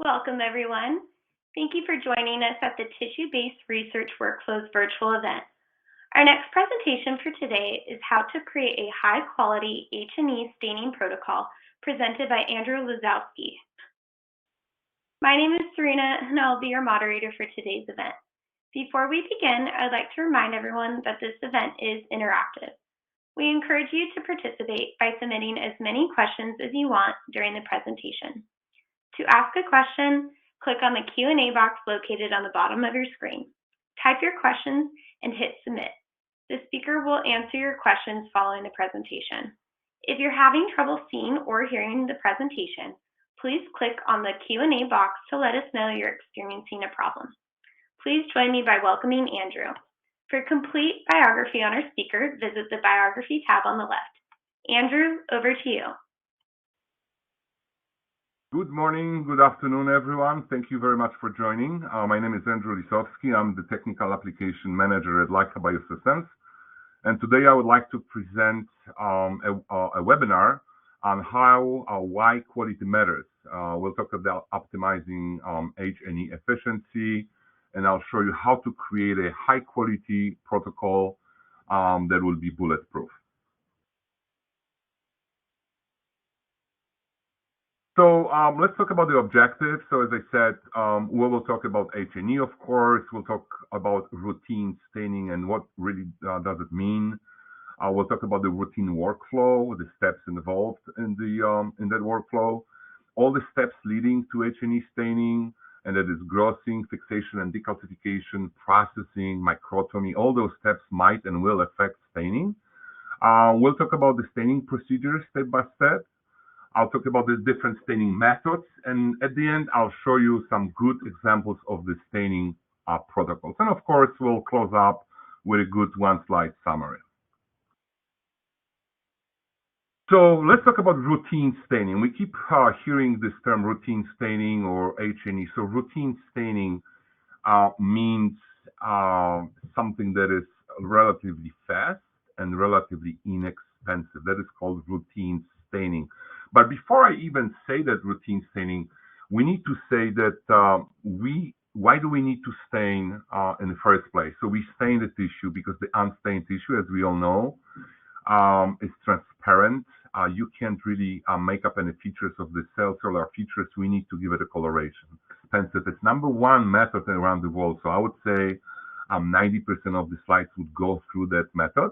Welcome, everyone. Thank you for joining us at the Tissue-Based Research Workflows virtual event. Our next presentation for today is how to create a high-quality H&E staining protocol presented by Andrew Lisowski. My name is Serena, and I'll be your moderator for today's event. Before we begin, I'd like to remind everyone that this event is interactive. We encourage you to participate by submitting as many questions as you want during the presentation. To ask a question, click on the Q&A box located on the bottom of your screen. Type your questions and hit submit. The speaker will answer your questions following the presentation. If you're having trouble seeing or hearing the presentation, please click on the Q&A box to let us know you're experiencing a problem. Please join me by welcoming Andrew. For complete biography on our speaker, visit the Biography tab on the left. Andrew, over to you. Good morning, good afternoon, everyone. Thank you very much for joining. My name is Andrew Lisowski. I'm the Technical Application Manager at Leica Biosystems. And today I would like to present a webinar on how why quality matters. We'll talk about optimizing H&E efficiency, and I'll show you how to create a high-quality protocol that will be bulletproof. So let's talk about the objectives. So as I said, we will talk about H&E, of course. We'll talk about routine staining and what really does it mean. We'll talk about the routine workflow, the steps involved in that workflow, all the steps leading to H&E staining, and that is grossing, fixation, and decalcification, processing, microtomy. All those steps might and will affect staining. We'll talk about the staining procedures step by step. I'll talk about the different staining methods, and at the end, I'll show you some good examples of the staining protocols. And of course, we'll close up with a good one-slide summary. So let's talk about routine staining. We keep hearing this term routine staining or H&E. So routine staining means something that is relatively fast and relatively inexpensive. That is called routine staining. But before I even say that routine staining, we need to say that why do we need to stain in the first place? So we stain the tissue because the unstained tissue, as we all know, is transparent. You can't really make up any features of the cellular features. We need to give it a coloration. Expensive. It's number one method around the world. So I would say 90% of the slides would go through that method.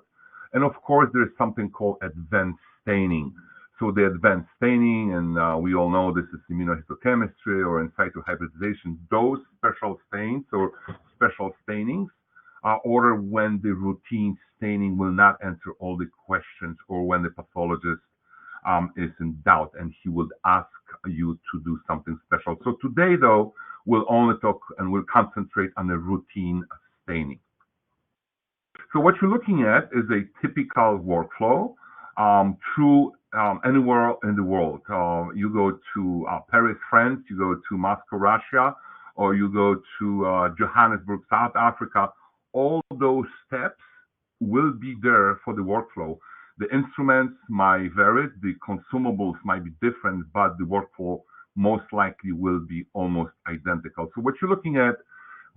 And of course, there's something called advanced staining. So the advanced staining, and we all know this is immunohistochemistry or in situ hybridization, those special stains or special stainings are ordered when the routine staining will not answer all the questions or when the pathologist is in doubt and he would ask you to do something special. So today, though, we'll only talk and we'll concentrate on the routine staining. So what you're looking at is a typical workflow through anywhere in the world. You go to Paris, France, you go to Moscow, Russia, or you go to Johannesburg, South Africa. All those steps will be there for the workflow. The instruments might vary, the consumables might be different, but the workflow most likely will be almost identical. So what you're looking at,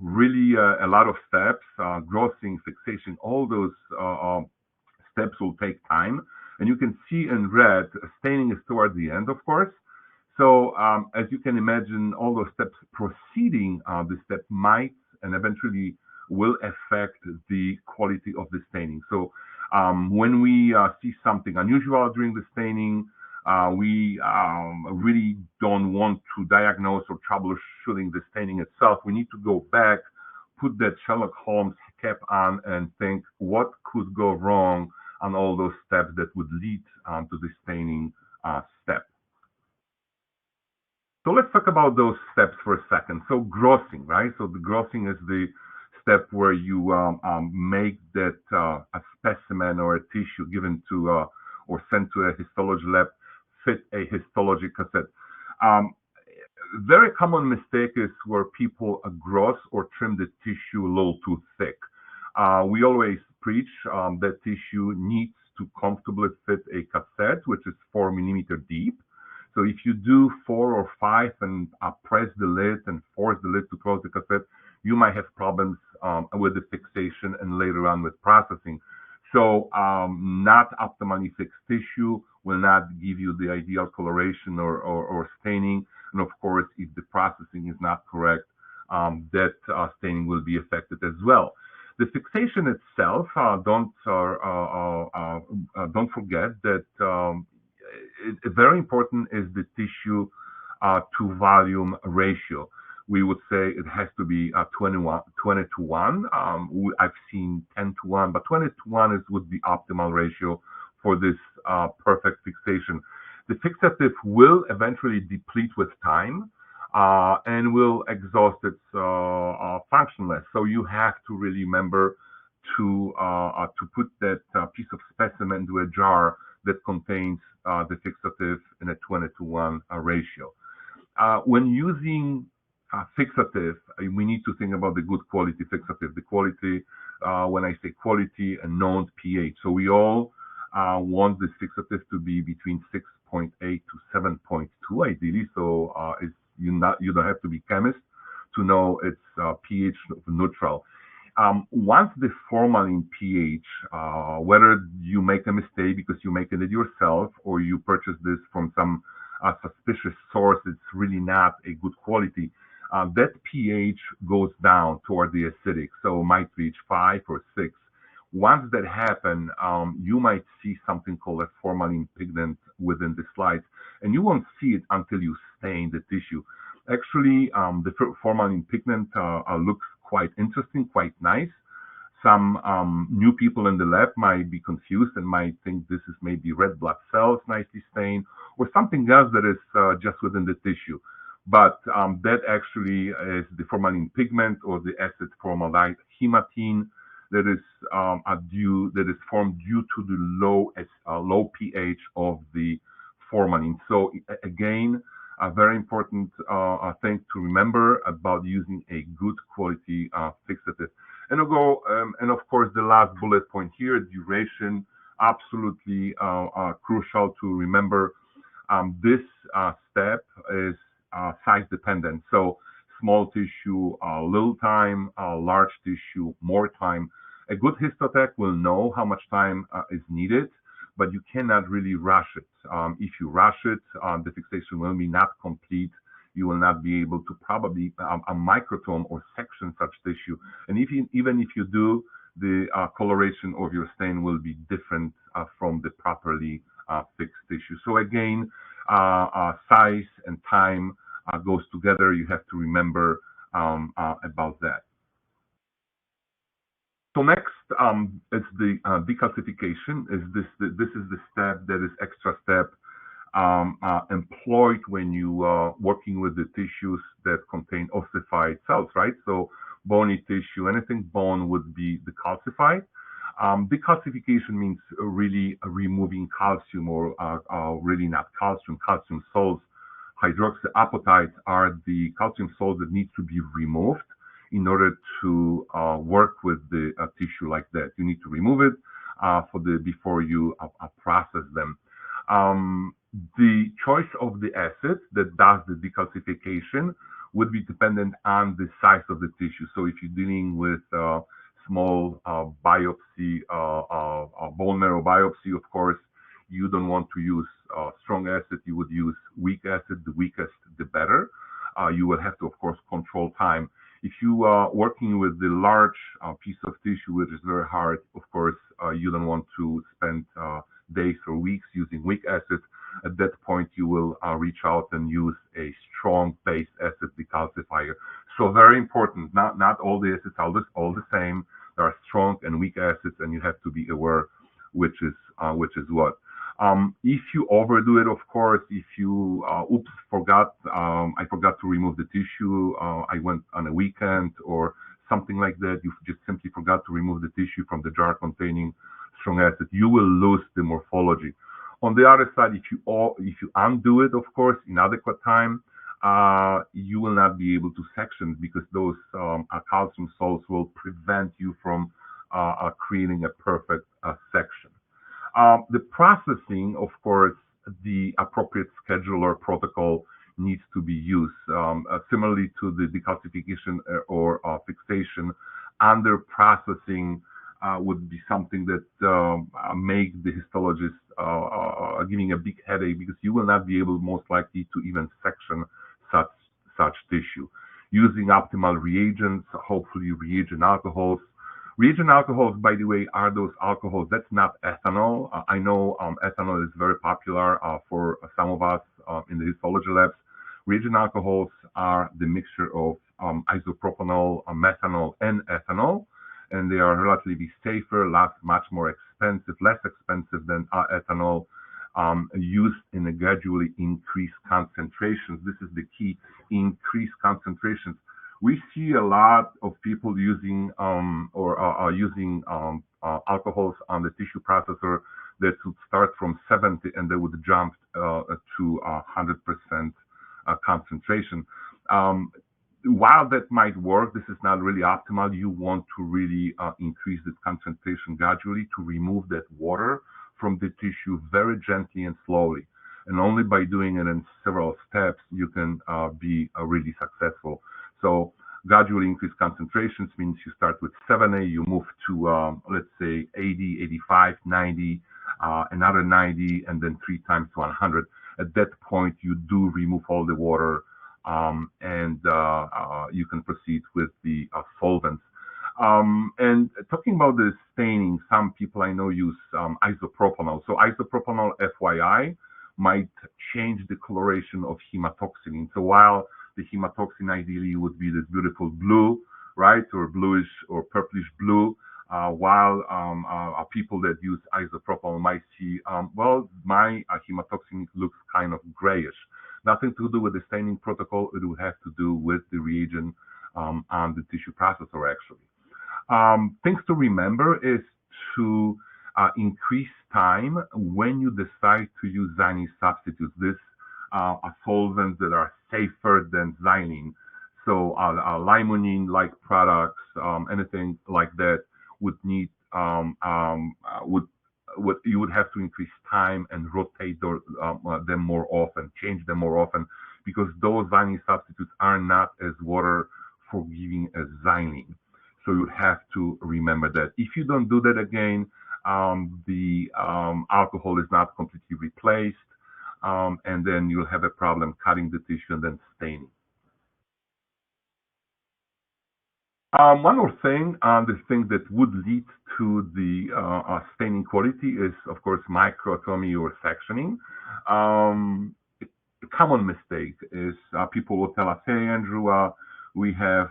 really a lot of steps, grossing, fixation, all those steps will take time. And you can see in red, staining is toward the end, of course. So as you can imagine, all those steps preceding the step might and eventually will affect the quality of the staining. So when we see something unusual during the staining, we really don't want to diagnose or troubleshooting the staining itself. We need to go back, put that Sherlock Holmes cap on and think what could go wrong on all those steps that would lead to the staining step. So let's talk about those steps for a second. So grossing, right? So the grossing is the step where you make that a specimen or a tissue given to or sent to a histology lab fit a histology cassette. Very common mistake is where people gross or trim the tissue a little too thick. We always preach that tissue needs to comfortably fit a cassette, which is 4 millimeters deep. So if you do 4 or 5 and press the lid and force the lid to close the cassette, you might have problems with the fixation and later on with processing. So not optimally fixed tissue will not give you the ideal coloration or staining. And of course, if the processing is not correct, that staining will be affected as well. The fixation itself, don't forget that very important is the tissue to volume ratio. We would say it has to be 20 to 1. I've seen 10 to 1, but 20 to 1 would be optimal ratio for this perfect fixation. The fixative will eventually deplete with time and will exhaust its functionless. So you have to really remember to put that piece of specimen into a jar that contains the fixative in a 20 to 1 ratio. When using fixative, we need to think about the good quality fixative. The quality, when I say quality, a known pH. So we all want this fixative to be between 6.8 to 7.2 ideally. So you don't have to be chemist to know its pH neutral. Once the formalin pH, whether you make a mistake because you make it yourself or you purchase this from some suspicious source, it's really not a good quality, that pH goes down toward the acidic, so it might reach 5 or 6. Once that happens, you might see something called a formalin pigment within the slides, and you won't see it until you stain the tissue. Actually, the formalin pigment looks quite interesting, quite nice. Some new people in the lab might be confused and might think this is maybe red blood cells nicely stained or something else that is just within the tissue. But that actually is the formalin pigment or the acid formaldehyde hematine that is formed due to the low pH of the formalin. So again, a very important thing to remember about using a good quality fixative. And and of course, the last bullet point here, duration, absolutely crucial to remember. This step is size dependent. So small tissue, little time, large tissue, more time. A good histotech will know how much time is needed, but you cannot really rush it. If you rush it, the fixation will be not complete. You will not be able to probably a microtome or section such tissue. And even if you do, the coloration of your stain will be different from the properly fixed tissue. So again, size and time goes together. You have to remember about that. So next is the decalcification. This is the step that is extra step employed when you are working with the tissues that contain ossified cells, right? So bony tissue, anything bone would be decalcified. Decalcification means really removing calcium or really not calcium, calcium salts. Hydroxyapatites are the calcium salts that need to be removed in order to work with the tissue like that. You need to remove it before you process them. The choice of the acid that does the decalcification would be dependent on the size of the tissue. So if you're dealing with small biopsy, bone marrow biopsy, of course, you don't want to use strong acid. You would use weak acid. The weakest, the better. You will have to, of course, control time. If you are working with the large piece of tissue, which is very hard, of course, you don't want to spend days or weeks using weak acid. At that point, you will reach out and use a strong base acid decalcifier. So very important. Not all the acids are all the same. There are strong and weak acids, and you have to be aware which is what. If you overdo it, of course, if you, I forgot to remove the tissue, I went on a weekend or something like that, you just simply forgot to remove the tissue from the jar containing strong acid, you will lose the morphology. On the other side, if you undo it, of course, in adequate time, you will not be able to section because those calcium salts will prevent you from creating a perfect section. The processing, of course, the appropriate schedule or protocol needs to be used. Similarly to the decalcification or fixation, under processing would be something that make the histologist giving a big headache, because you will not be able most likely to even section such tissue. Using optimal reagents, hopefully reagent alcohols. Reagent alcohols, by the way, are those alcohols. That's not ethanol. I know ethanol is very popular for some of us in the histology labs. Reagent alcohols are the mixture of isopropanol, methanol, and ethanol, and they are relatively safer, much more expensive, less expensive than ethanol, used in a gradually increased concentrations. This is the key, increased concentrations. We see a lot of people using using alcohols on the tissue processor that would start from 70 and they would jump to 100% concentration. While that might work, this is not really optimal. You want to really increase this concentration gradually to remove that water from the tissue very gently and slowly. And only by doing it in several steps, you can be really successful. So gradually increase concentrations means you start with 70, you move to, let's say, 80, 85, 90, another 90, and then 3 times to 100. At that point, you do remove all the water, and you can proceed with the solvents. And talking about the staining, some people I know use isopropanol. So isopropanol, FYI, might change the coloration of hematoxylin. So while the hematoxylin ideally would be this beautiful blue, right, or bluish or purplish blue, while people that use isopropanol might see, well, my hematoxylin looks kind of grayish. Nothing to do with the staining protocol. It would have to do with the reagent on the tissue processor, actually. Things to remember is to increase time when you decide to use xylene substitutes. This are solvents that are safer than xylene. So limonene-like products, anything like that would need you would have to increase time and rotate them more often, change them more often, because those xylene substitutes are not as water forgiving as xylene. So you have to remember that. If you don't do that again, the alcohol is not completely replaced, and then you'll have a problem cutting the tissue and then staining. One more thing, the thing that would lead to the staining quality is, of course, microtomy or sectioning. A common mistake is people will tell us, "Hey, Andrew, we have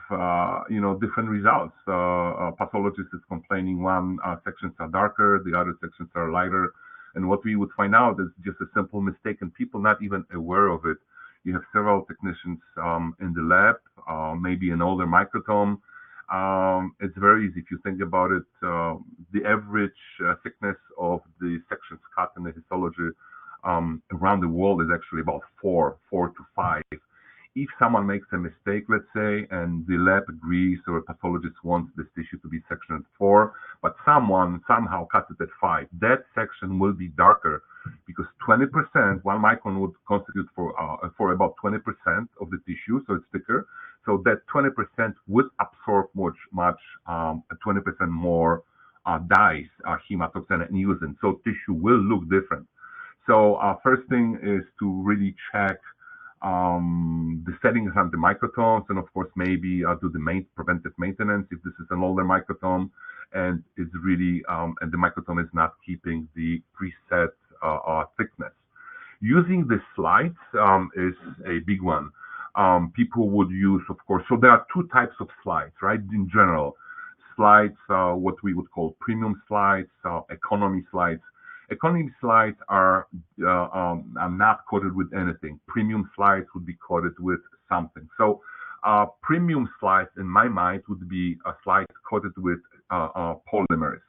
different results. Pathologist is complaining one sections are darker, the other sections are lighter." And what we would find out is just a simple mistake, and people not even aware of it. You have several technicians in the lab, maybe an older microtome. It's very easy if you think about it. The average thickness of the sections cut in the histology around the world is actually about 4 to 5. If someone makes a mistake, let's say, and the lab agrees or a pathologist wants this tissue to be sectioned at 4, but someone somehow cuts it at 5, that section will be darker because 20%, 1 micron would constitute for about 20% of the tissue, so it's thicker. So that 20% would absorb much 20% more dyes, hematoxylin and eosin. So tissue will look different. So first thing is to really check the settings on the microtomes, and of course maybe do the preventive maintenance if this is an older microtome and it's really and the microtome is not keeping the preset thickness. Using the slides is a big one. People would use, of course, so there are 2 types of slides, right? In general, slides, what we would call premium slides, economy slides. Economy slides are not coated with anything. Premium slides would be coated with something. So premium slides, in my mind, would be a slide coated with polymers.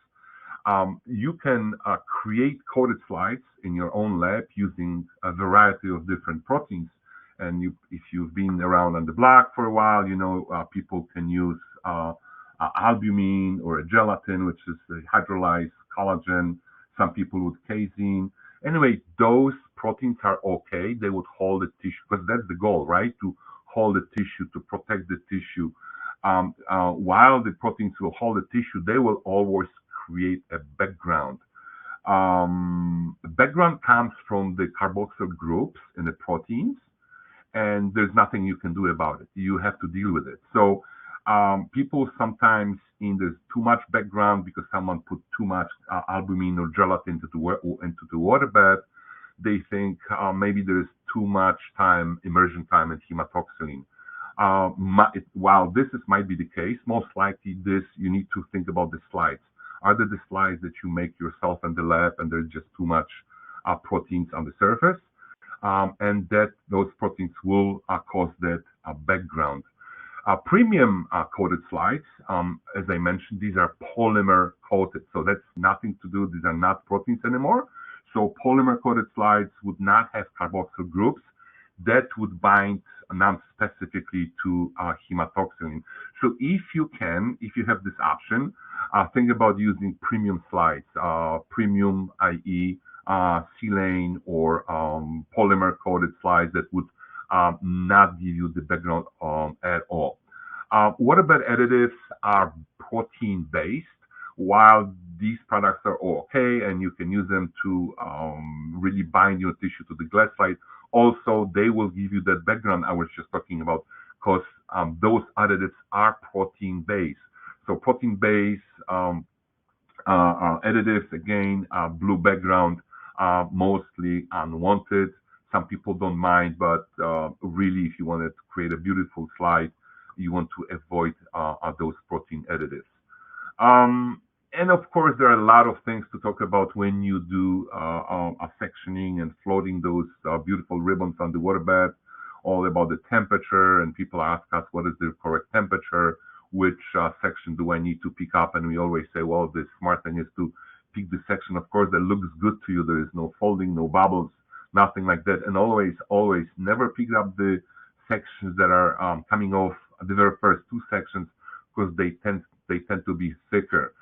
You can create coated slides in your own lab using a variety of different proteins. And if you've been around on the block for a while, you know people can use albumin or a gelatin, which is a hydrolyzed collagen. Some people with casein. Anyway, those proteins are okay, they would hold the tissue, because that's the goal, right? To hold the tissue, to protect the tissue. While the proteins will hold the tissue, they will always create a background. The background comes from the carboxyl groups in the proteins, and there's nothing you can do about it. You have to deal with it. So people sometimes, there's too much background because someone put too much albumin or gelatin into the water bath. They think maybe there's too much time, immersion time in hematoxylin. While might be the case, most likely you need to think about the slides. Are there the slides that you make yourself in the lab and there's just too much proteins on the surface? And that those proteins will cause that background. Premium coated slides, as I mentioned, these are polymer coated, so that's nothing to do, these are not proteins anymore. So polymer coated slides would not have carboxyl groups that would bind non-specifically to hematoxylin. So if you have this option, think about using premium slides, premium, i.e., silane or polymer coated slides that would not give you the background at all. What about additives are protein based? While these products are okay and you can use them to really bind your tissue to the glass slide, also they will give you that background I was just talking about, because those additives are protein based. So protein based additives, again, blue background, mostly unwanted. Some people don't mind, but really, if you wanted to create a beautiful slide, you want to avoid those protein additives. And of course, there are a lot of things to talk about when you do a sectioning and floating those beautiful ribbons on the water bath, all about the temperature. And people ask us, what is the correct temperature? Which section do I need to pick up? And we always say, well, the smart thing is to pick the section, of course, that looks good to you. There is no folding, no bubbles, nothing like that. And always never pick up the sections that are coming off the very first two sections, because they tend to be thicker.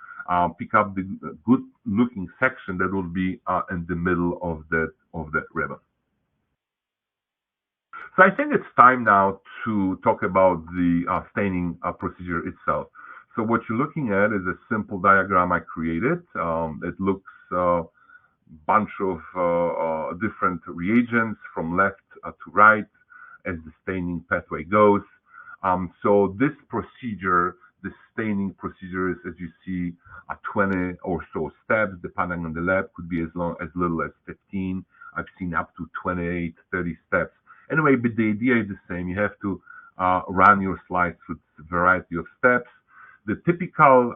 Pick up the good looking section that will be in the middle of that ribbon. So I think it's time now to talk about the staining procedure itself. So what you're looking at is a simple diagram I created. It looks bunch of different reagents from left to right as the staining pathway goes. So this procedure, the staining procedure is, as you see, 20 or so steps, depending on the lab, could be as little as 15. I've seen up to 28, 30 steps. Anyway, but the idea is the same. You have to run your slides through a variety of steps. The typical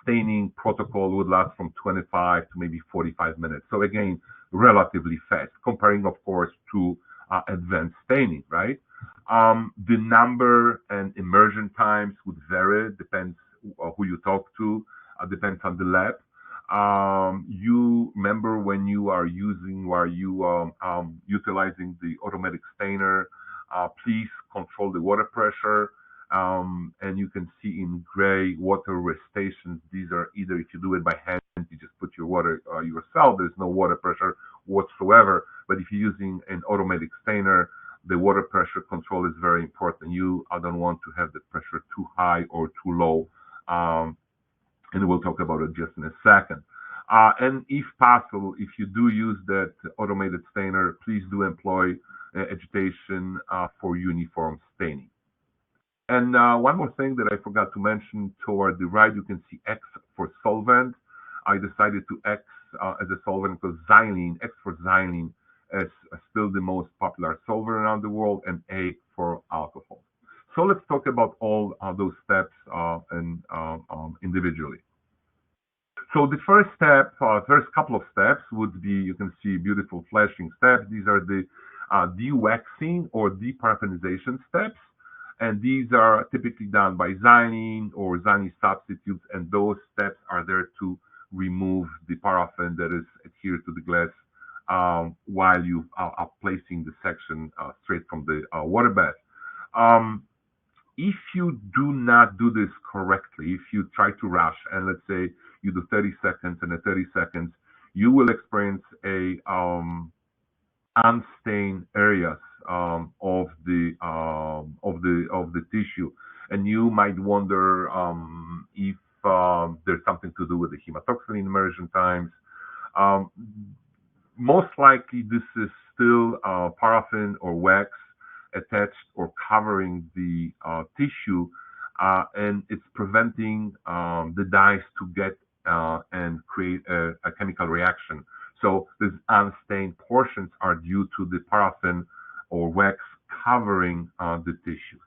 staining protocol would last from 25 to maybe 45 minutes. So again, relatively fast, comparing, of course, to advanced staining, right? The number and immersion times would vary, depends who you talk to, depends on the lab. You remember when you are utilizing the automatic stainer, please control the water pressure. And you can see in gray water restations. These are either, if you do it by hand, you just put your water yourself, there's no water pressure whatsoever. But if you're using an automatic stainer, the water pressure control is very important. You don't want to have the pressure too high or too low. And we'll talk about it just in a second. And if possible, if you do use that automated stainer, please do employ agitation for uniform staining. And one more thing that I forgot to mention, toward the right, you can see X for solvent. I decided to X as a solvent because xylene, X for xylene, is still the most popular solvent around the world, and A for alcohol. So let's talk about all those steps individually. So the first step, first couple of steps would be, you can see beautiful flashing steps. These are the de-waxing or deparaffinization steps. And these are typically done by xylene or xylene substitutes. And those steps are there to remove the paraffin that is adhered to the glass while you are placing the section straight from the water bath. If you do not do this correctly, if you try to rush, and let's say you do 30 seconds and at 30 seconds, you will experience a unstained areas of the tissue, and you might wonder if there's something to do with the hematoxylin immersion times. Um, Most likely, this is still paraffin or wax attached or covering the tissue, and it's preventing the dyes to get and create a chemical reaction. So these unstained portions are due to the paraffin or wax covering the tissue.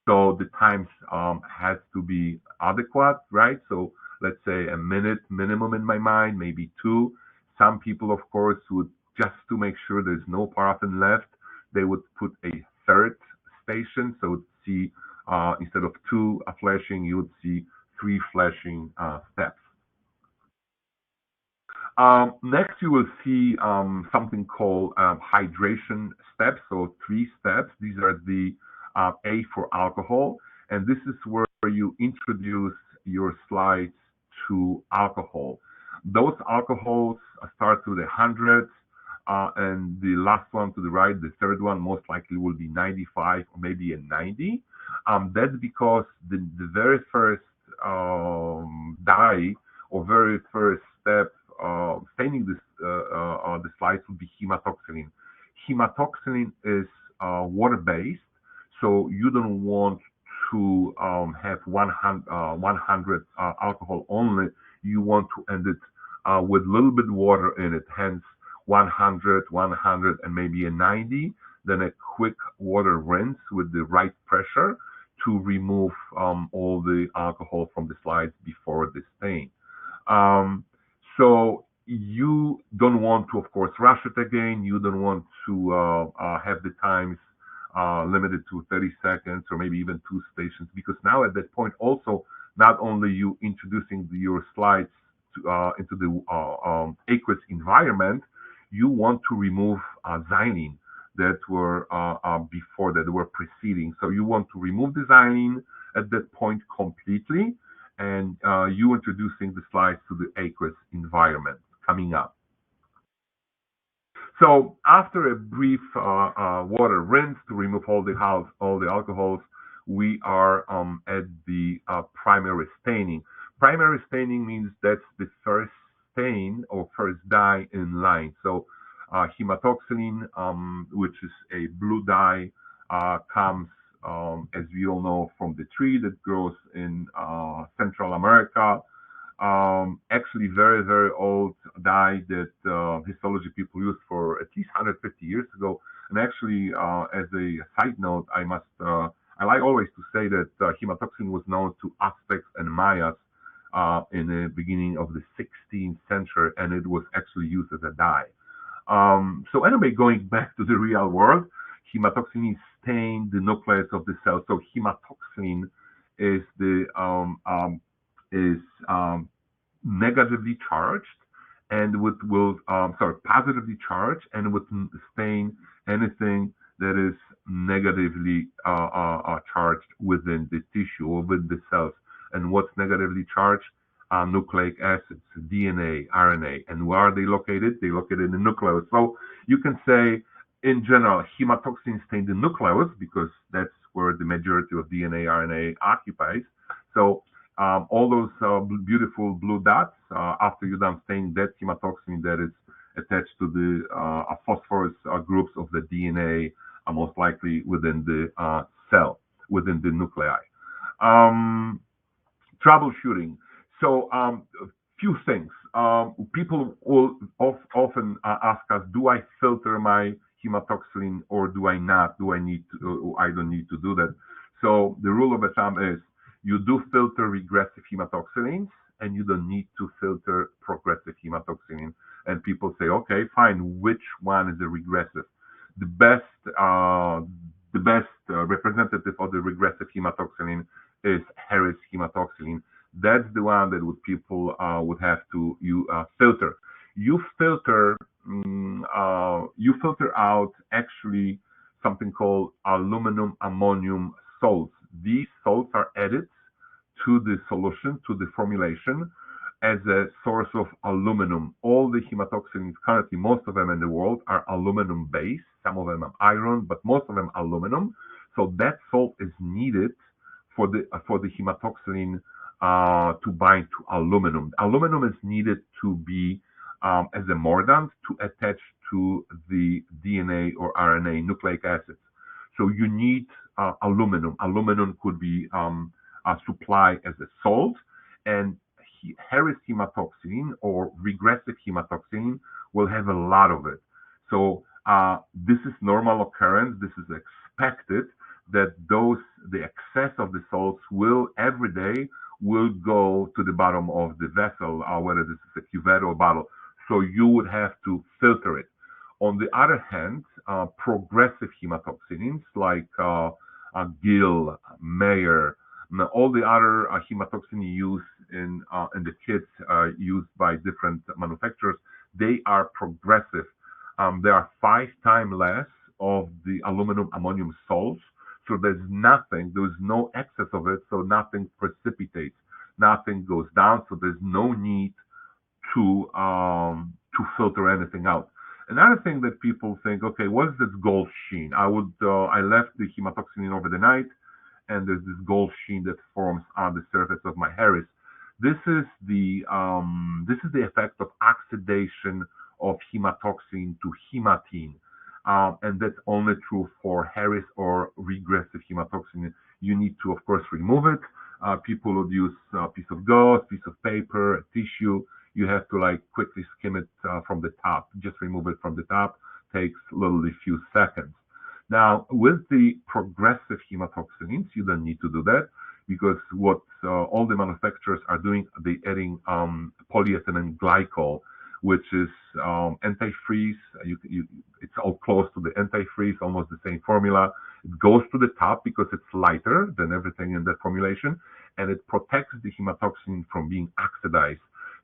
So the times has to be adequate, right? So let's say a minute minimum in my mind, maybe two. Some people, of course, would just to make sure there's no paraffin left, they would put a third station. So see, instead of two flashing, you would see three flashing steps. Next, you will see something called hydration steps, so three steps. These are the A for alcohol, and this is where you introduce your slides to alcohol. Those alcohols start to the hundreds, and the last one to the right, the third one, most likely will be 95 or maybe a 90. That's because the very first dye or very first step staining the slides would be hematoxylin. Hematoxylin is water-based, so you don't want to have 100 alcohol only. You want to end it with a little bit water in it, hence 100, 100, and maybe a 90. Then a quick water rinse with the right pressure to remove all the alcohol from the slides before the stain. Um, so you don't want to, of course, rush it again. You don't want to have the times limited to 30 seconds or maybe even two stations, because now at that point also, not only you introducing your slides into the aqueous environment, you want to remove xylene that were before that were preceding. So you want to remove the xylene at that point completely, and you introducing the slides to the aqueous environment coming up. So after a brief water rinse to remove all the alcohols, we are at the primary staining. Primary staining means that's the first stain or first dye in line. So hematoxylin, which is a blue dye, comes, as we all know, from the tree that grows in Central America. Actually, very, very old dye that histology people used for at least 150 years ago. And actually, as a side note, I like always to say that hematoxylin was known to Aztecs and Mayas in the beginning of the 16th century, and it was actually used as a dye. So anyway, going back to the real world, hematoxylin stains the nucleus of the cell. So hematoxylin is the is negatively charged and will positively charged and would stain anything that is negatively charged within the tissue or within the cells. And what's negatively charged? Nucleic acids, DNA, RNA. And where are they located? They're located in the nucleus. So you can say, in general, hematoxylin stain the nucleus because that's where the majority of DNA, RNA occupies. So all those beautiful blue dots, after you're done staining, that hematoxylin that is attached to the phosphorus groups of the DNA, most likely within the cell, within the nuclei. Troubleshooting. So, a few things. People will often ask us, do I filter my hematoxylin or do I not? Do I need to, I don't need to do that. So the rule of thumb is you do filter regressive hematoxylins and you don't need to filter progressive hematoxylin. And people say, okay, fine, which one is the regressive? The best representative of the regressive hematoxylin is Harris hematoxylin. That's the one that people would have to filter. You filter out actually something called aluminum ammonium salts. These salts are added to the solution, to the formulation, as a source of aluminum. All the hematoxylins currently, most of them in the world, are aluminum based. Some of them are iron, but most of them aluminum. So that salt is needed for the hematoxylin to bind to aluminum. Aluminum is needed to be as a mordant to attach to the DNA or RNA nucleic acids. So you need aluminum. Aluminum could be supplied as a salt, and Harris hematoxylin or regressive hematoxylin will have a lot of it. So this is normal occurrence. This is expected that the excess of the salts will every day will go to the bottom of the vessel, whether this is a cuvette or bottle. So you would have to filter it. On the other hand, progressive hematoxylins like Gill, Mayer, all the other hematoxin used in the kits used by different manufacturers, they are progressive. They are 5 times less of the aluminum ammonium salts. So there's no excess of it, so nothing precipitates, nothing goes down, so there's no need to filter anything out. Another thing that people think, okay, what is this gold sheen? I left the hematoxylin over the night, and there's this gold sheen that forms on the surface of my Harris. This is the effect of oxidation of hematoxylin to hematine. And that's only true for Harris or regressive hematoxylin. You need to, of course, remove it. People would use a piece of gauze, piece of paper, a tissue. You have to quickly skim it from the top. Just remove it from the top. Takes literally a few seconds. Now, with the progressive hematoxylins, you don't need to do that because what all the manufacturers are doing, they're adding polyethylene glycol, which is antifreeze. It's all close to the antifreeze, almost the same formula. It goes to the top because it's lighter than everything in that formulation, and it protects the hematoxylin from being oxidized.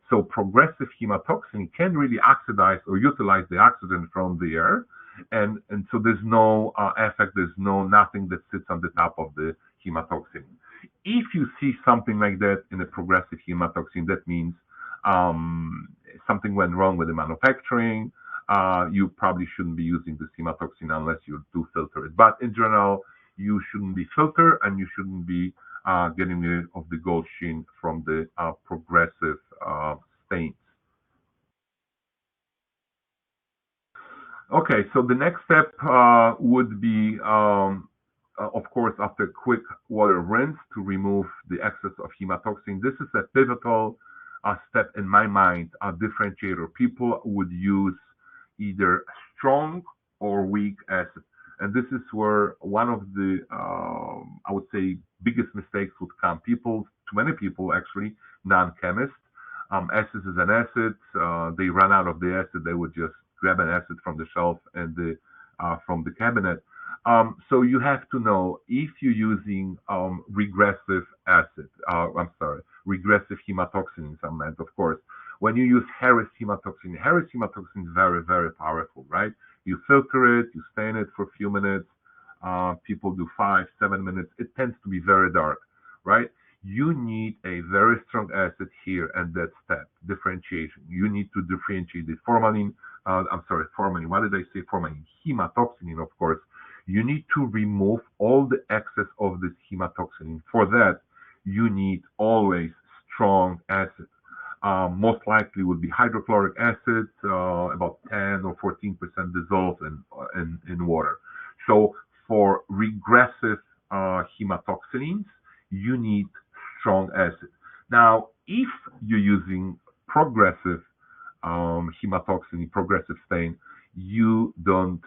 So progressive hematoxylin can really oxidize or utilize the oxygen from the air, and so there's no effect, there's nothing that sits on the top of the hematoxylin. If you see something like that in a progressive hematoxylin, that means something went wrong with the manufacturing. You probably shouldn't be using this hematoxylin unless you do filter it. But in general, you shouldn't be filter and you shouldn't be getting rid of the gold sheen from the progressive stains. Okay, so the next step would be, of course, after a quick water rinse to remove the excess of hematoxylin. This is a pivotal step in my mind, a differentiator. People would use either strong or weak acid. And this is where one of the, I would say, biggest mistakes would come. Too many people actually, non-chemists, acid is an acid. They run out of the acid. They would just grab an acid from the shelf and from the cabinet. So you have to know if you're using regressive acid, regressive hematoxylins, I meant, of course. When you use Harris hematoxylin is very, very powerful, right? You filter it, you stain it for a few minutes. People do 5-7 minutes. It tends to be very dark, right? You need a very strong acid here at that step, differentiation. You need to differentiate the formalin. Formalin. Why did I say formalin? Hematoxylin, of course. You need to remove all the excess of this hematoxylin. For that, you need always strong acid. Most likely would be hydrochloric acid, about 10 or 14% dissolved in water. So for regressive hematoxylins, you need strong acid. Now, if you're using progressive hematoxylin, progressive stain, you don't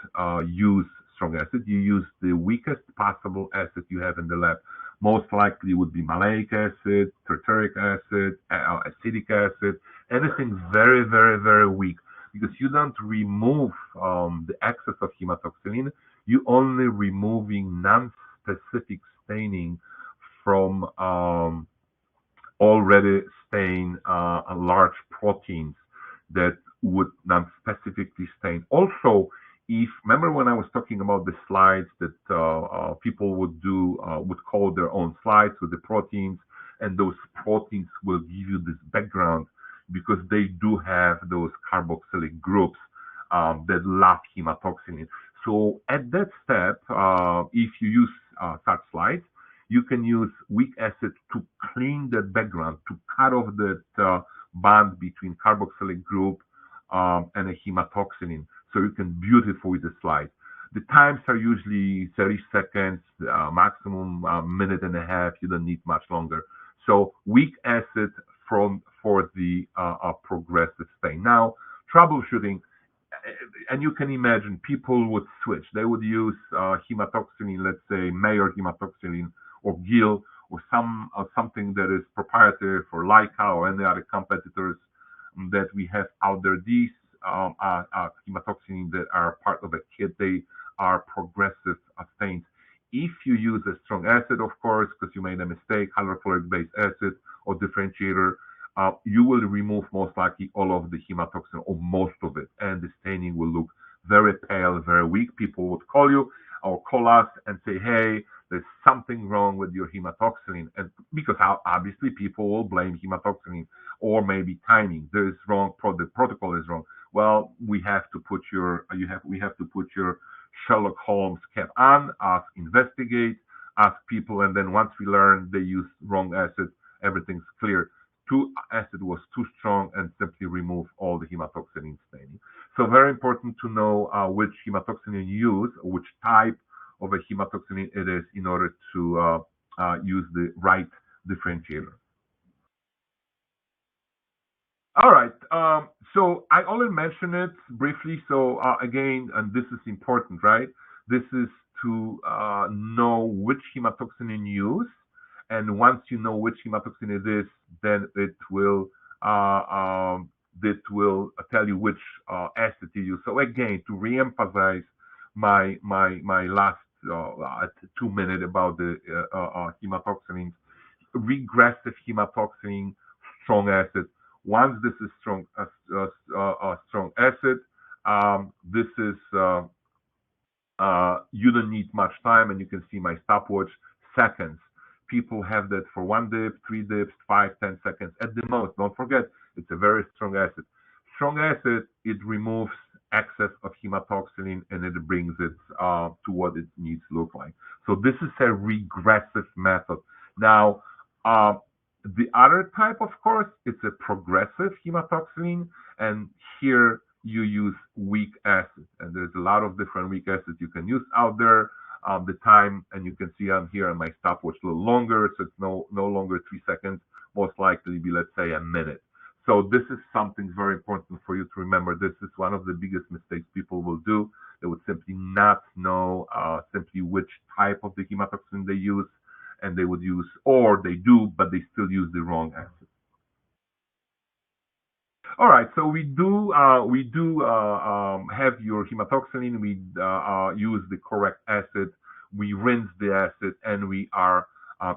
use strong acid. You use the weakest possible acid you have in the lab. Most likely would be maleic acid, tartaric acid, acetic acid, anything very, very, very weak. Because you don't remove the excess of hematoxylin, you only removing non-specific staining from already stained large proteins that would non-specifically stain. Also, remember when I was talking about the slides that people would code their own slides with the proteins, and those proteins will give you this background. because they do have those carboxylic groups that love hematoxylin. So at that step, if you use such slides, you can use weak acid to clean the background, to cut off that bond between carboxylic group and a hematoxylin, so you can beautify the slide. The times are usually 30 seconds, maximum minute and a half. You don't need much longer. So weak acid for the progressive stain. Now, troubleshooting, and you can imagine people would switch. They would use hematoxylin, let's say Mayer hematoxylin or Gill, or something that is proprietary for Leica or any other competitors that we have out there. These hematoxylin that are part of a kit, they are progressive stains. If you use a strong acid, of course, because you made a mistake, hydrofluoric based acid or differentiator, you will remove most likely all of the hematoxylin or most of it, and the staining will look very pale, very weak. People would call you or call us and say, hey, there's something wrong with your hematoxylin, and because obviously people will blame hematoxylin or maybe timing. There's wrong, the protocol is wrong. Well, we have to put your Sherlock Holmes cap on, ask, investigate, ask people, and then once we learn they use wrong acid, everything's clear. Acid was too strong, and simply remove all the hematoxylin staining. So very important to know which hematoxylin you use, which type of a hematoxylin it is, in order to use the right differentiator. All right. So I only mentioned it briefly. So again, and this is important, right? This is to know which hematoxylin you use, and once you know which hematoxylin it is, then it will tell you which acid to use. So again, to reemphasize my last 2 minutes about the hematoxylins, regressive hematoxylin, strong acid. Once this is strong acid, this is you don't need much time, and you can see my stopwatch, seconds. People have that for 1 dip, 3 dips, 5, 10 seconds at the most. Don't forget, it's a very strong acid. Strong acid, it removes excess of hematoxylin, and it brings it to what it needs to look like. So this is a regressive method. Now, the other type, of course, it's a progressive hematoxylin, and here you use weak acid, and there's a lot of different weak acids you can use out there. The time, and you can see I'm here on my stopwatch a little longer, so it's no longer 3 seconds, most likely be, let's say, a minute. So this is something very important for you to remember. This is one of the biggest mistakes people will do. They would simply not know simply which type of the hematoxylin they use, and they would use, or they do, but they still use the wrong acid. All right, so we do have your hematoxylin. We use the correct acid. We rinse the acid, and we are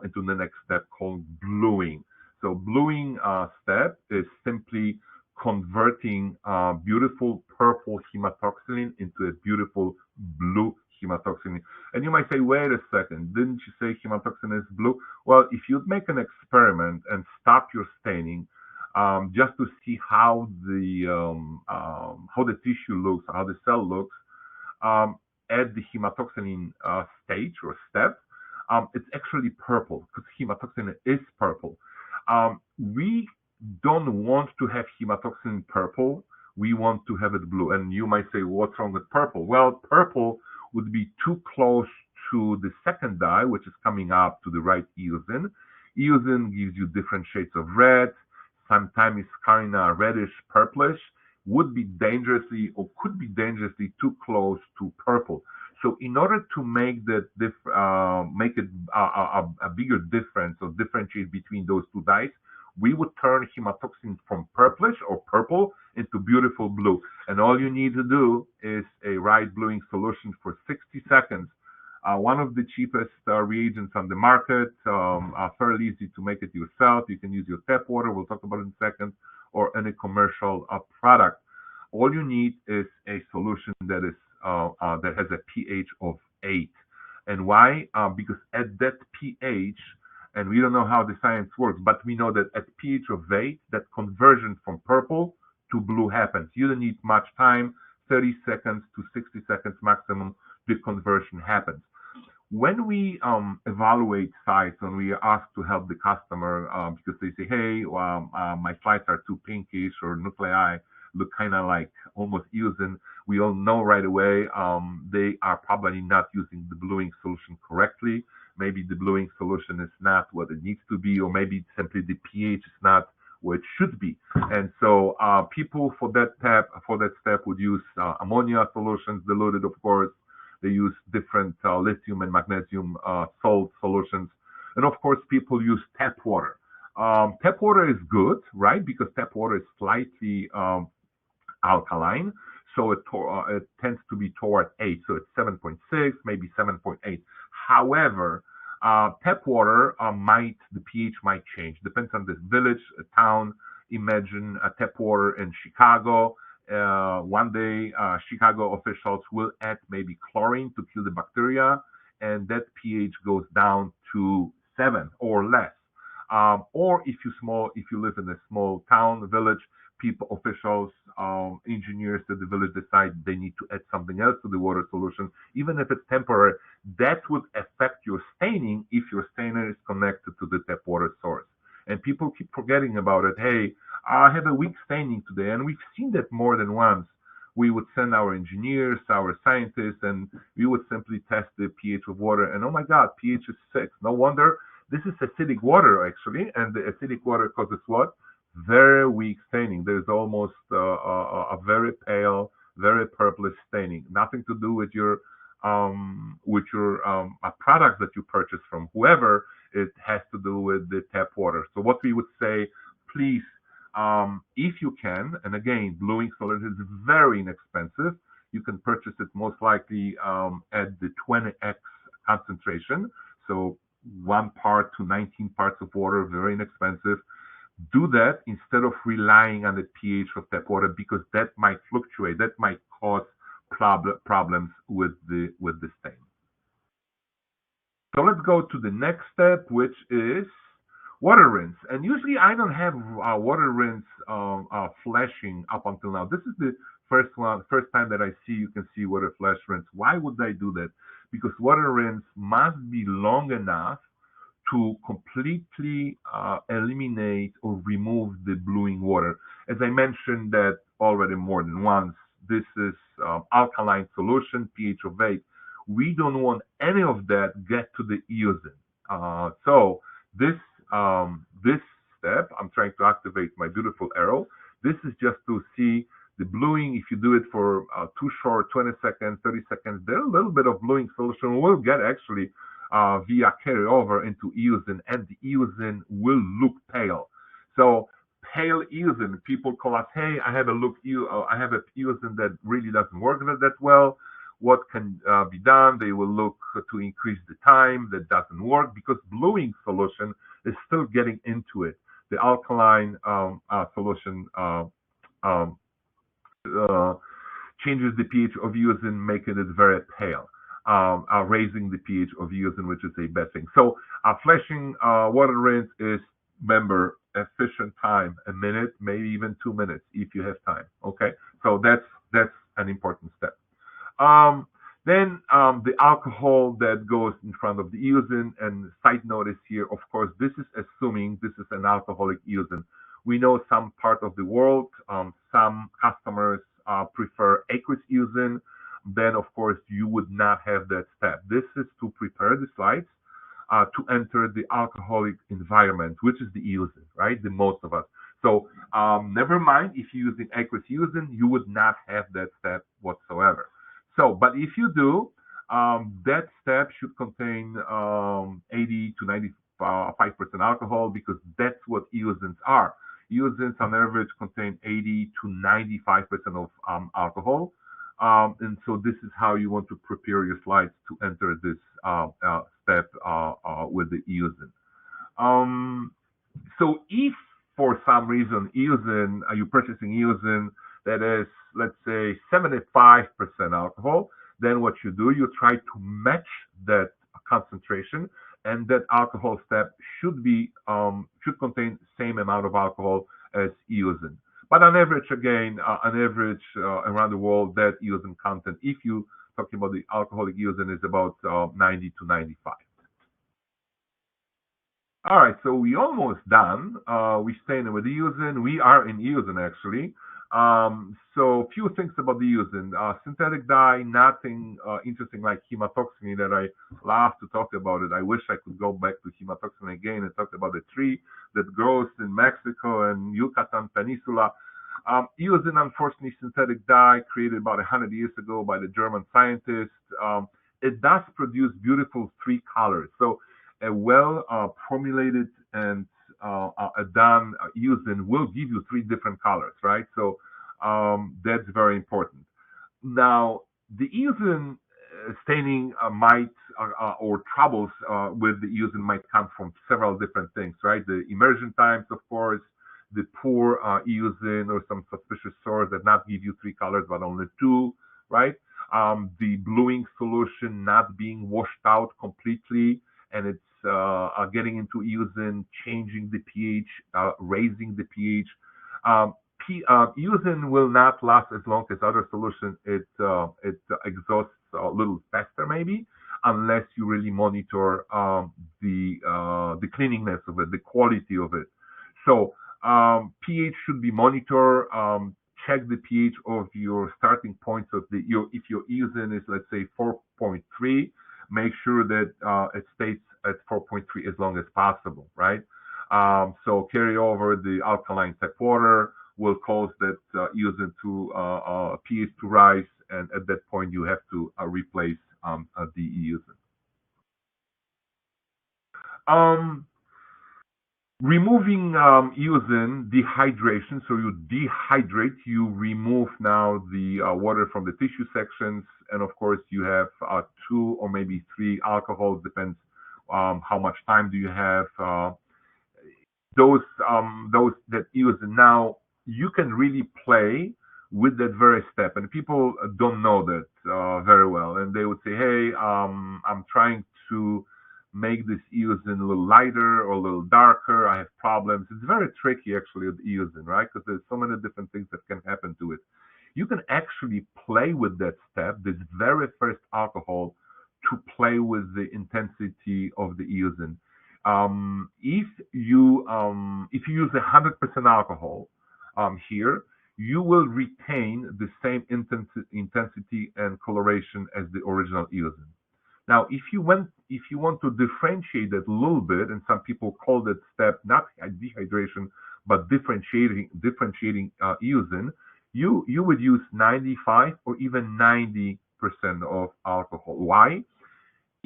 into the next step called bluing. So bluing step is simply converting beautiful purple hematoxylin into a beautiful blue hematoxylin. And you might say, wait a second, didn't you say hematoxylin is blue? Well, if you'd make an experiment and stop your staining, just to see how the tissue looks, how the cell looks at the hematoxylin stage or step, it's actually purple because hematoxylin is purple. We don't want to have hematoxylin purple. We want to have it blue. And you might say, what's wrong with purple? Well, purple would be too close to the second dye, which is coming up to the right, eosin. Eosin gives you different shades of red. Sometimes it's kind of reddish purplish, would be dangerously or could be dangerously too close to purple. So in order to make that make it a bigger difference or differentiate between those two dyes, we would turn hematoxylin from purplish or purple into beautiful blue. And all you need to do is a right bluing solution for 60 seconds. One of the cheapest reagents on the market, fairly easy to make it yourself. You can use your tap water, we'll talk about it in a second, or any commercial product. All you need is a solution that is that has a pH of 8. And why? Because at that pH, and we don't know how the science works, but we know that at pH of 8, that conversion from purple to blue happens. You don't need much time, 30 seconds to 60 seconds maximum, the conversion happens. When we evaluate sites, when we ask to help the customer because they say, hey, my slides are too pinkish or nuclei look kind of like almost eosin, we all know right away they are probably not using the bluing solution correctly. Maybe the bluing solution is not what it needs to be, or maybe simply the pH is not where it should be. And so people for that step would use ammonia solutions, diluted, of course. They use different lithium and magnesium salt solutions. And of course, people use tap water. Tap water is good, right? Because tap water is slightly alkaline. So it tends to be toward 8. So it's 7.6, maybe 7.8. However, tap water the pH might change. Depends on the village, a town. Imagine a tap water in Chicago. One day, Chicago officials will add maybe chlorine to kill the bacteria, and that pH goes down to 7 or less. Or if you live in a small town, village, officials, engineers at the village decide they need to add something else to the water solution, even if it's temporary, that would affect your staining if your stainer is connected to the tap water source. And people keep forgetting about it. Hey, I have a weak staining today, and we've seen that more than once. We would send our engineers, our scientists, and we would simply test the pH of water. And oh my God, pH is 6. No wonder. This is acidic water, actually, and the acidic water causes what? Very weak staining. There's almost a very pale, very purplish staining. Nothing to do with your product that you purchase from whoever. It has to do with the tap water. So what we would say, please, if you can, and again, bluing solution is very inexpensive. You can purchase it most likely at the 20x concentration. So 1 part to 19 parts of water, very inexpensive. Do that instead of relying on the pH of tap water, because that might fluctuate. That might cause problems with the stain. So let's go to the next step, which is water rinse. And usually I don't have water rinse flashing up until now. This is the first time that you can see water flash rinse. Why would I do that? Because water rinse must be long enough to completely eliminate or remove the bluing water. As I mentioned that already more than once, this is alkaline solution, pH of 8. We don't want any of that get to the eosin. So this step, I'm trying to activate my beautiful arrow. This is just to see the bluing. If you do it for too short, 20 seconds, 30 seconds, there's a little bit of bluing solution will get actually via carryover into eosin, and the eosin will look pale. So pale eosin, people call us, hey, I have a eosin that really doesn't work that well. What can be done? They will look to increase the time. That doesn't work because bluing solution is still getting into it. The alkaline solution changes the pH of eosin, making it very pale, raising the pH of eosin, which is a bad thing. So flashing water rinse is, remember, efficient time, a minute, maybe even 2 minutes if you have time. Okay, so that's an important step. Then the alcohol that goes in front of the eosin, and side notice here, of course, this is assuming this is an alcoholic eosin. We know some part of the world, some customers prefer aqueous eosin. Then, of course, you would not have that step. This is to prepare the slides to enter the alcoholic environment, which is the eosin, right? The most of us. So never mind if you're using aqueous eosin, you would not have that step whatsoever. So, but if you do, that step should contain 80 to 95% alcohol, because that's what eosins are. Eosins on average contain 80 to 95% of alcohol. And so this is how you want to prepare your slides to enter this step with the eosin. So if for some reason eosin, you're purchasing eosin that is, let's say, 75% alcohol, then what you do, you try to match that concentration and that alcohol step should contain the same amount of alcohol as eosin. But on average, again, around the world, that eosin content, if you talking about the alcoholic eosin, is about 90 to 95. All right, so we almost done. We staying with eosin. We are in eosin actually. So a few things about the eosin. Synthetic dye, nothing interesting like hematoxylin that I love to talk about it. I wish I could go back to hematoxylin again and talk about the tree that grows in Mexico and Yucatan Peninsula. Eosin, unfortunately, synthetic dye created about 100 years ago by the German scientists. It does produce beautiful three colors. So a well formulated and done eosin will give you three different colors, right? So that's very important. Now, the eosin staining might or troubles with the eosin might come from several different things, right? The immersion times, of course, the poor eosin or some suspicious source that not give you three colors but only two, right? The bluing solution not being washed out completely, and it's getting into eosin, changing the pH, raising the pH. Eosin will not last as long as other solutions. It exhausts a little faster, maybe, unless you really monitor the cleanliness of it, the quality of it. So pH should be monitored. Check the pH of your starting points of if your eosin is, let's say, 4.3, make sure that it stays at 4.3 as long as possible, right? So carry over the alkaline tap water will cause that eosin to pH to rise, and at that point you have to replace the eosin. Removing eosin, dehydration. So you dehydrate, you remove now the water from the tissue sections, and of course you have two or maybe three alcohols, depends how much time do you have. Those that eosin. Now you can really play with that very step, and people don't know that very well, and they would say, hey, I'm trying to make this eosin a little lighter or a little darker. I have problems. It's very tricky actually with eosin, right? Because there's so many different things that can happen to it. You can actually play with that step, this very first alcohol, to play with the intensity of the eosin. If you use 100% alcohol here, you will retain the same intensity and coloration as the original eosin. Now, if you want to differentiate it a little bit, and some people call that step not dehydration but differentiating eosin, you would use 95 or even 90% of alcohol. Why?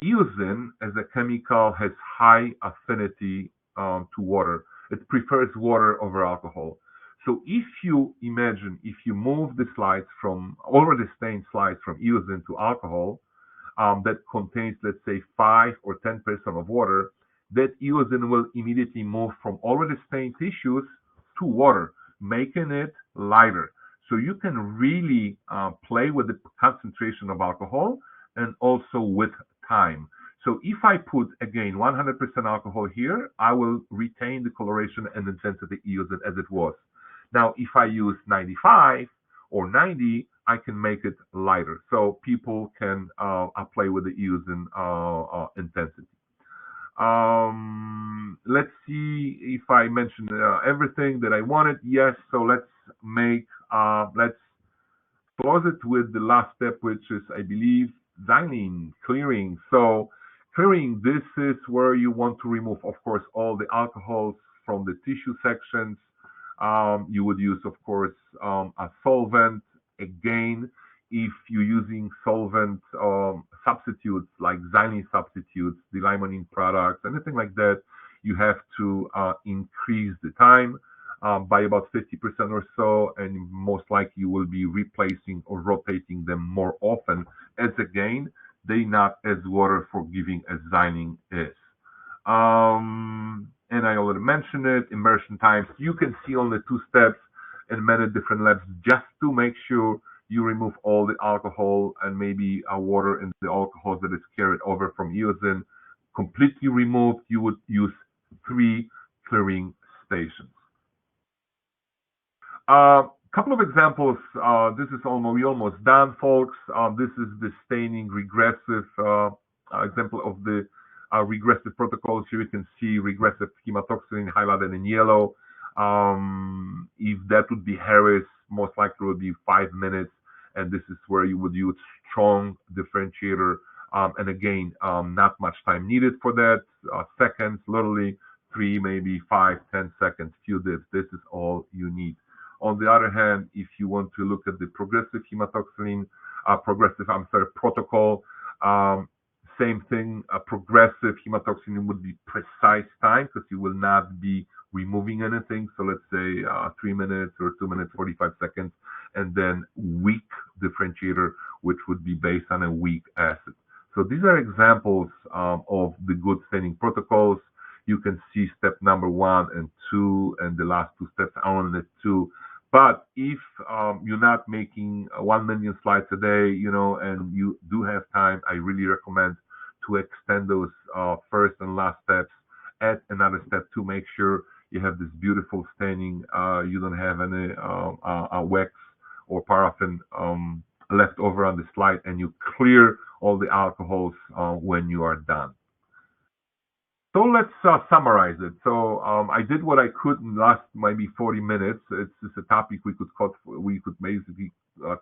Eosin as a chemical has high affinity to water. It prefers water over alcohol. So if you move the slides from already stained slides from eosin to alcohol, that contains, let's say, 5 or 10% of water, that eosin will immediately move from already stained tissues to water, making it lighter. So you can really play with the concentration of alcohol and also with time. So if I put, again, 100% alcohol here, I will retain the coloration and intensity eosin as it was. Now, if I use 95 or 90, I can make it lighter. So people can play with the eosin intensity. Let's see if I mentioned everything that I wanted. Yes, so let's close it with the last step, which is, I believe, xylene, clearing. So clearing, this is where you want to remove, of course, all the alcohols from the tissue sections. You would use, of course, a solvent. Again, if you're using solvent substitutes like xylene substitutes, the limonene products, anything like that, you have to increase the time by about 50% or so, and most likely you will be replacing or rotating them more often, as again, they're not as water forgiving as xylene is. And I already mentioned it, immersion times. You can see only 2 steps in many different labs just to make sure you remove all the alcohol and maybe water in the alcohol that is carried over from eosin completely removed, you would use 3 clearing stations. Couple of examples. This is almost done, folks. This is the staining regressive example of the regressive protocols. Here you can see regressive hematoxylin highlighted in yellow. If that would be Harris, most likely it would be 5 minutes, and this is where you would use strong differentiator. And again, not much time needed for that. Seconds, literally 3, maybe 5, 10 seconds, few dips. This is all you need. On the other hand, if you want to look at the progressive hematoxylin, protocol, same thing. Progressive hematoxylin would be precise time because you will not be removing anything. So let's say 3 minutes or 2 minutes, 45 seconds, and then weak differentiator, which would be based on a weak acid. So these are examples of the good staining protocols. You can see step number 1 and 2, and the last 2 steps are on the 2. But if you're not making 1 million slides a day, and you do have time, I really recommend to extend those first and last steps. Add another step to make sure you have this beautiful staining. You don't have any wax or paraffin left over on the slide, and you clear all the alcohols when you are done. So let's summarize it. So I did what I could in the last maybe 40 minutes. It's just a topic we could basically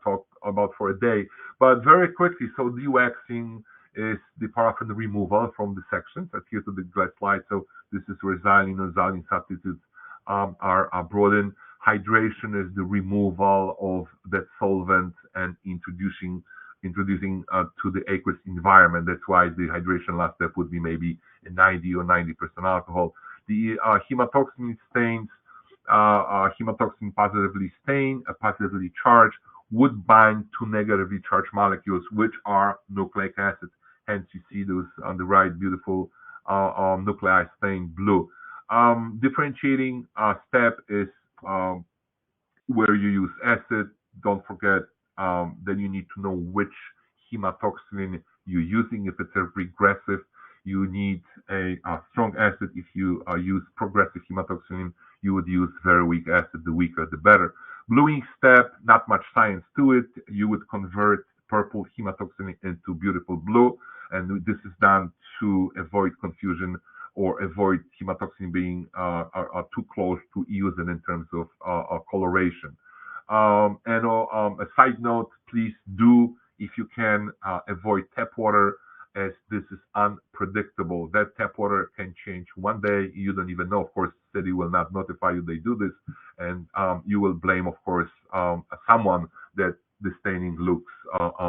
talk about for a day. But very quickly, so dewaxing is the paraffin removal from the sections. That's here to the glass slide. So this is where xylene and xylene substitutes are brought in. Hydration is the removal of that solvent and introducing to the aqueous environment. That's why the hydration last step would be maybe a 90 or 90% alcohol. The hematoxylin stains, hematoxylin positively stained, positively charged, would bind to negatively charged molecules, which are nucleic acids. Hence, you see those on the right, beautiful nuclei stained blue. Differentiating step is where you use acid. Don't forget, then you need to know which hematoxylin you're using. If it's a regressive, you need a strong acid. If you use progressive hematoxylin, you would use very weak acid. The weaker, the better. Bluing step, not much science to it. You would convert purple hematoxylin into beautiful blue, and this is done to avoid confusion or avoid hematoxylin being too close to eosin in terms of coloration. And a side note, please do, if you can, avoid tap water, as this is unpredictable. That tap water can change one day. You don't even know. Of course, the city will not notify you they do this, and you will blame, of course, someone that the staining looks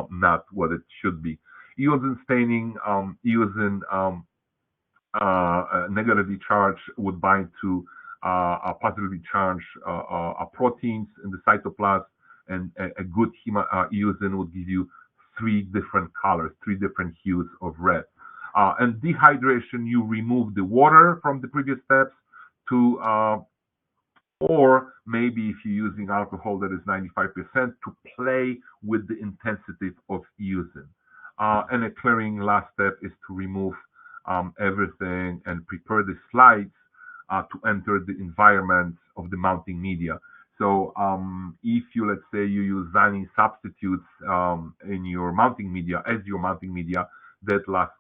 not what it should be. Eosin staining, eosin negatively charged would bind to positively charged proteins in the cytoplasm, and a good eosin would give you 3 different colors, 3 different hues of red. And dehydration, you remove the water from the previous steps to, or maybe if you're using alcohol that is 95%, to play with the intensity of eosin. And a clearing last step is to remove everything and prepare the slides to enter the environment of the mounting media. So if you, let's say, you use xylene substitutes in your mounting media, as your mounting media, that last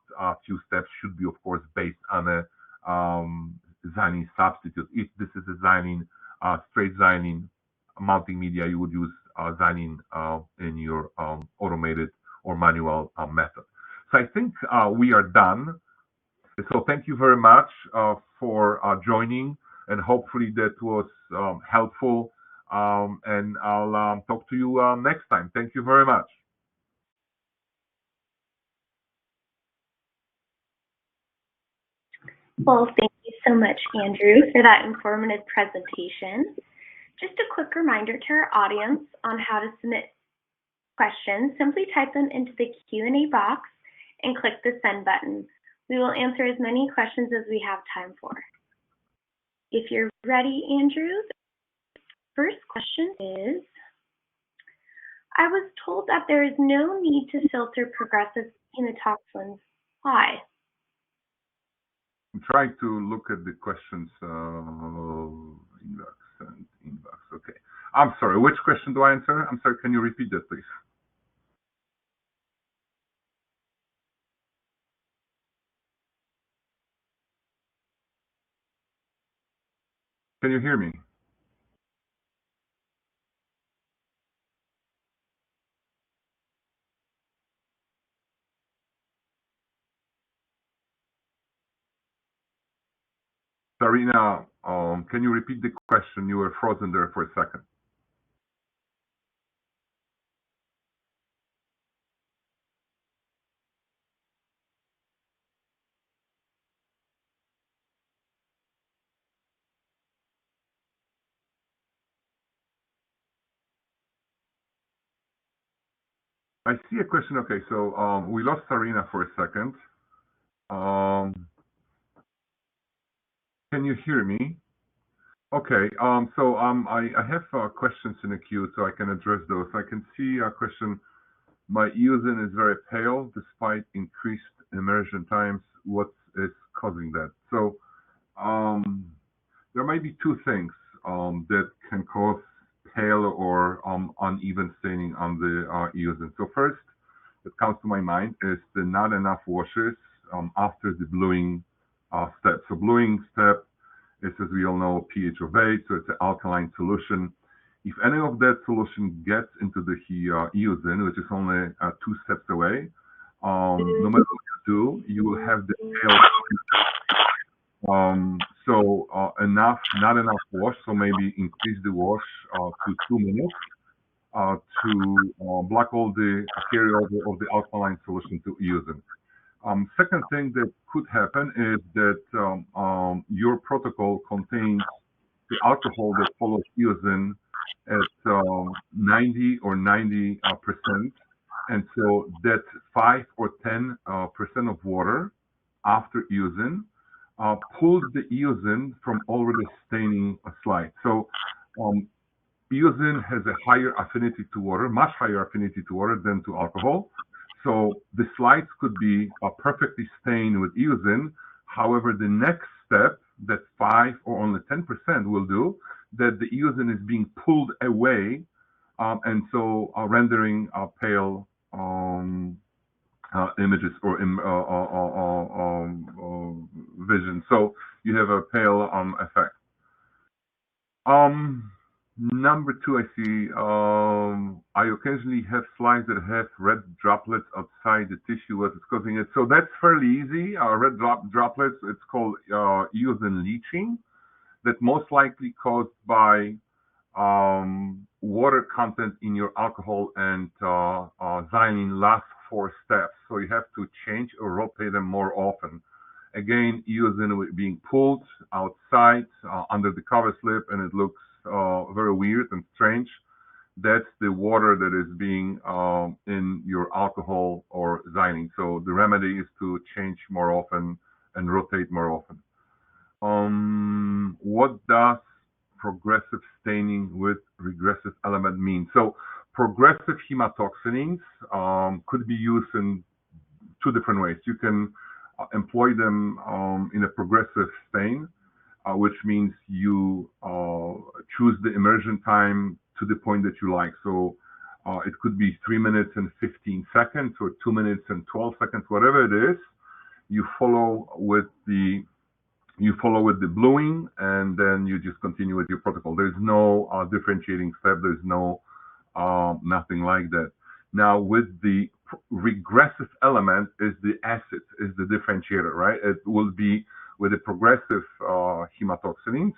few steps should be, of course, based on a xylene substitute. If this is a xylene, straight xylene mounting media, you would use xylene in your automated or manual method. So I think we are done. So thank you very much for joining, and hopefully that was helpful. And I'll talk to you next time. Thank you very much. Well, thank you so much, Andrew, for that informative presentation. Just a quick reminder to our audience on how to submit questions. Simply type them into the Q&A box and click the send button. We will answer as many questions as we have time for. If you're ready, Andrew, the first question is, I was told that there is no need to filter progressive hematoxylins. Why? I'm trying to look at the questions. Inbox and inbox. Okay. I'm sorry. Which question do I answer? I'm sorry. Can you repeat that, please? Can you hear me? Sarina, can you repeat the question? You were frozen there for a second. I see a question. Okay, so we lost Sarina for a second. Can you hear me? Okay, so I have questions in the queue, so I can address those. I can see a question. My eosin is very pale despite increased immersion times. What is causing that? So there might be two things that can cause pale or uneven staining on the eosin. So first, that comes to my mind is the not enough washes after the bluing step. So bluing step is, as we all know, pH of 8, so it's an alkaline solution. If any of that solution gets into the eosin, which is only 2 steps away, no matter what you do, you will have the pale. Not enough wash, so maybe increase the wash to 2 minutes to block all the carryover of the alkaline solution to eosin. Second thing that could happen is that your protocol contains the alcohol that follows eosin at 90 or 90%, and so that 5 or 10% of water after eosin pulls the eosin from already staining a slide. So eosin has a higher affinity to water, much higher affinity to water than to alcohol. So the slides could be perfectly stained with eosin. However, the next step that 5 or only 10% will do, that the eosin is being pulled away, and so rendering pale images or vision. So you have a pale effect. Number two, I see. I occasionally have slides that have red droplets outside the tissue. What is causing it? So that's fairly easy. Red droplets. It's called eosin leaching. That most likely caused by water content in your alcohol and xylene last 4 steps. So you have to change or rotate them more often. Again, eosin being pulled outside under the cover slip, and it looks very weird and strange. That's the water that is being in your alcohol or xylene. So the remedy is to change more often and rotate more often. What does progressive staining with regressive element mean? So progressive hematoxylins could be used in two different ways. You can employ them in a progressive stain, which means you choose the immersion time to the point that you like. So it could be 3 minutes and 15 seconds or 2 minutes and 12 seconds, whatever it is. You follow with the bluing, and then you just continue with your protocol. There's no differentiating step. There's no nothing like that. Now, with the regressive element is the acid, is the differentiator, right? It will be with the progressive hematoxylins,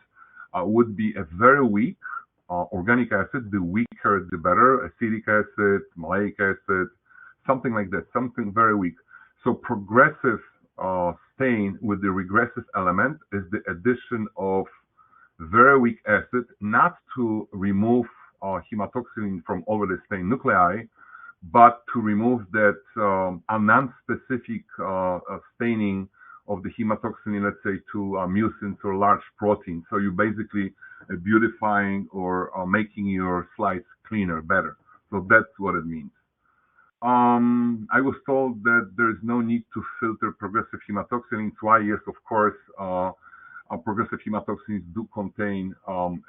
would be a very weak organic acid. The weaker, the better. Acetic acid, maleic acid, something like that, something very weak. So progressive stain with the regressive element is the addition of very weak acid, not to remove hematoxylin from already stained nuclei, but to remove that a non-specific staining of the hematoxylin, let's say, to mucins or large proteins. So you're basically beautifying or making your slides cleaner, better. So that's what it means. I was told that there is no need to filter progressive hematoxylins. Why? Yes, of course. Progressive hematoxylins do contain,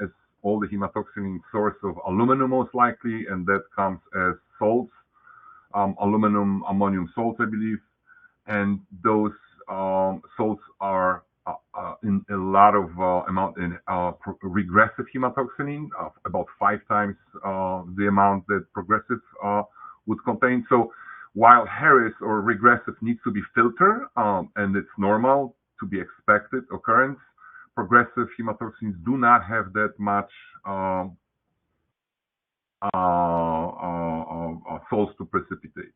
as all the hematoxylin, source of aluminum most likely, and that comes as salts, aluminum, ammonium salts, I believe, and those salts are in a lot of amount in regressive hematoxylin, about 5 times the amount that progressive would contain. So while Harris or regressive needs to be filtered, and it's normal to be expected occurrence, progressive hematoxylins do not have that much salts to precipitate.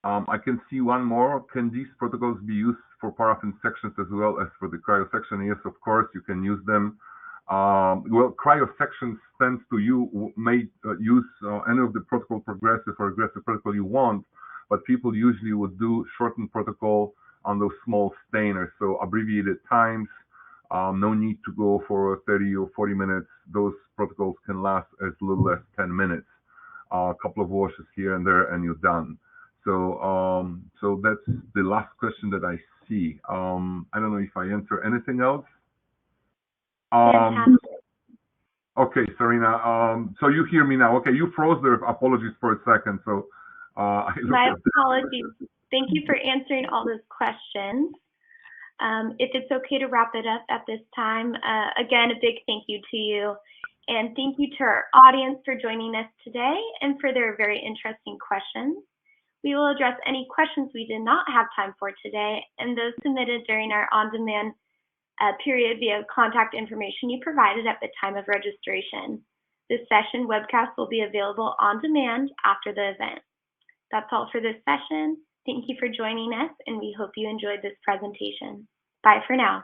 I can see one more. Can these protocols be used for paraffin sections as well as for the cryosection? Yes, of course, you can use them. Well, cryosection stands to you may use any of the protocol, progressive or aggressive protocol you want, but people usually would do shortened protocol on those small stainers, so abbreviated times. No need to go for 30 or 40 minutes. Those protocols can last as little as 10 minutes. A couple of washes here and there, and you're done. So that's the last question that I see. I don't know if I answer anything else. Okay, Serena. So you hear me now? Okay, you froze there. Apologies for a second. So my apologies. Thank you for answering all those questions. If it's okay to wrap it up at this time, again, a big thank you to you. And thank you to our audience for joining us today and for their very interesting questions. We will address any questions we did not have time for today and those submitted during our on-demand period via contact information you provided at the time of registration. This session webcast will be available on demand after the event. That's all for this session. Thank you for joining us, and we hope you enjoyed this presentation. Bye for now.